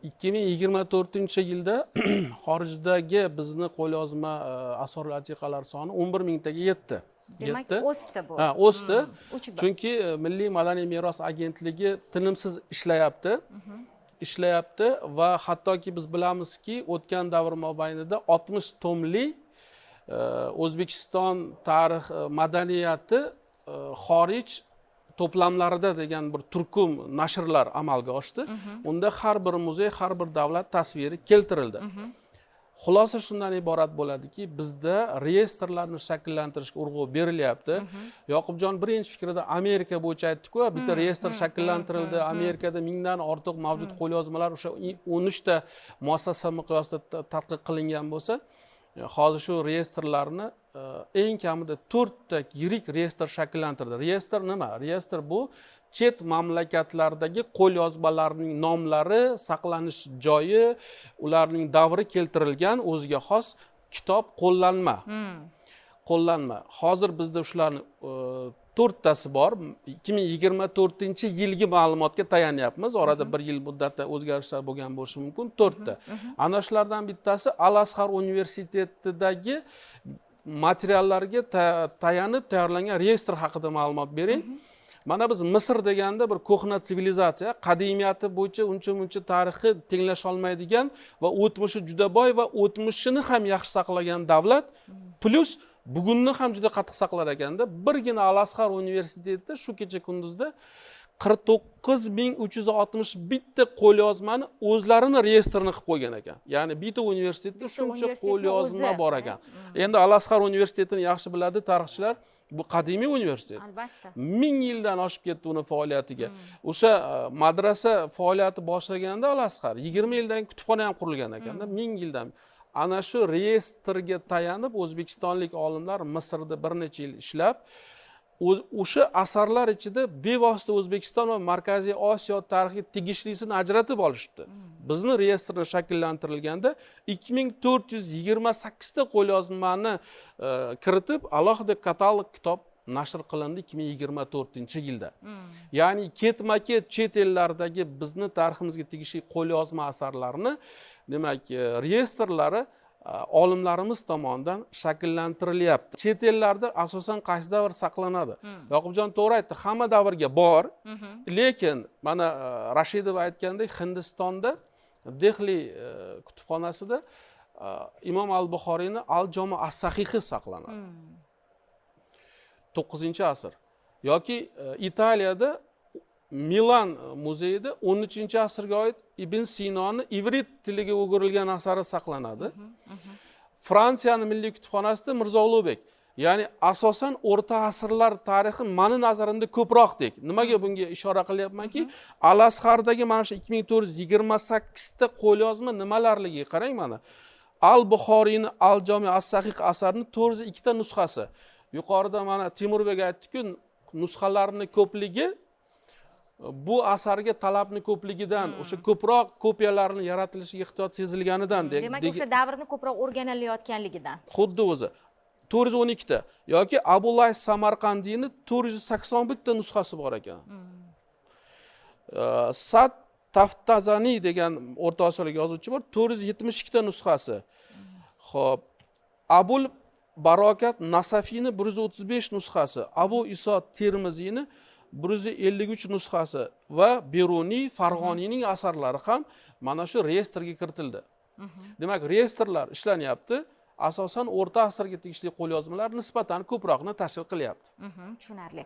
2024-yilda xorijdagi bizni qo'lyozma asor latiqalar soni 11 mingtaga yetdi. Demak, o'sdi bu. Ha, o'sdi. Chunki Milliy madaniy meros agentligi tinimsiz ishlayapti va hattoki biz bilamizki, o'tgan davr mobaynida 60 tomli O'zbekiston tarix madaniyati xorij to'plamlarida degan bir turkum nashrlar amalga oshdi. Unda har bir muzey, har bir davlat tasviri keltirildi. Xulosa shundan iborat bo'ladiki, bizda reyestrlarni shakllantirishga urg'u berilyapti. Yoqubjon birinchi fikrida Amerika bo'yicha aytdi-ku, bitta reyestr shakllantirildi. Amerikada mingdan ortiq mavjud qo'lyozmalar o'sha 13 ta muassasa miqyosida tadqiq qilingan bo'lsa, hozir shu reyestrlarni eng kamida 4 ta yirik reyestr shakllantirdi. Reyestr nima? Reyestr bu chet mamlakatlardagi qo'lyozmalarning nomlari, saqlanish joyi, ularning davri keltirilgan o'ziga xos kitob qo'llanma. Hozir bizda shularni 4 tasi bor. 2024-yilgi ma'lumotga tayanyapmiz. Orada 1 yil muddatda o'zgarishlar bo'lgan bo'lishi mumkin. 4 ta. Ana shulardan bittasi Al-Azhar universitetidagi materiallarga tayanib tayyorlangan reyestr haqida ma'lumot bering. Mana biz Misr deganda bir ko'hna sivilizatsiya, qadimiyati bo'yicha uncha tarixi tenglasha olmaydigan va o'tmishi juda boy va o'tmishini ham yaxshi saqlagan davlat, plus bugunni ham juda qattiq saqlar ekanda. Birgina Al-Azhar universitetida shu kecha kunduzda 49.361 ta qo'lyozmani o'zlarini reyestrini qilib qo'ygan ekan. Ya'ni bitta universitetda shuncha qo'lyozma bor ekan. Endi Al-Azhar universitetini yaxshi biladi tarixchilar. Bu qadimiy universitet. Albatta. 1000 yildan oshib ketdi uni faoliyatiga. O'sha madrasa faoliyati boshlaganda Al-Azhar 20 yildan kutubxona ham qurilgan ekanda, 1000 yildan. Ana shu reyestrga tayanib o'zbekistonlik olimlar Misrda bir necha yil ishlab, o'sha asarlar ichida bevosita O'zbekiston va Markaziy Osiyo tarixiga tegishlisini ajratib olishdi. Bizni reyestrni shakllantirilganda 2428 ta qo'lyozmani kiritib, alohida katalog kitob nashr qilindi 2024-yilda. Ya'ni ketma-ket chet ellardagi bizni tariximizga tegishli qo'lyozma asarlarni, demak, reyestrlari olimlarimiz tomonidan shakllantirilyapti. Chet ellarda asosan qaysi davr saqlanadi? Yoqubjon to'g'ri aytdi, hamma davrga bor, lekin mana Rashidov aytgandek, Hindistonda Dehli kutubxonasida Imom al-Buxoriyni Al-Jami as-Sahihi saqlanadi. 9-asr. Yoki Italiyada Milan muzeyida 13-asrga oid Ibn Sinoni ivrit tiliga o'girilgan asari saqlanadi. Fransiyaning milliy kutubxonasida Mirzo Ulug'bek. Ya'ni asosan o'rta asrlar tarixi meni nazarimda ko'proqdek. Nimaga bunga ishora qilyapmanki, Al-Azhardagi mana shu 2428 ta qo'lyozma nimalarligiga qarang mana. Al-Buxoriyni Al-Jami as-Sahih asarining 402 ta nusxasi. Yuqorida mana Temurbek aytdi-ku, nusxalarning ko'pligi bu asarga talabni ko'pligidan, o'sha ko'proq kopiyalarning yaratilishiga ehtiyoj sezilganidan. Demak, o'sha davrni ko'proq o'rganilayotganligidan. Xuddi o'zi 412 ta yoki Abulay Samarqandiyni 481 ta nusxasi bor ekan. Sad Taftazani degan o'rta osiyolik yozuvchi bor, 472 ta nusxasi. Xo'p, Abul Barokat Nasafiyni 135 nusxasi, Abu Iso Termiziyni 153 nusxasi va Beruniy, Farg'oniyning asarlari ham mana shu reyestrga kiritildi. Demak, reyestrlar ishlanyapti. Asosan o'rta asrga tegishli qo'lyozmalar nisbatan ko'proqni tashkil qilyapti. Tushunarli.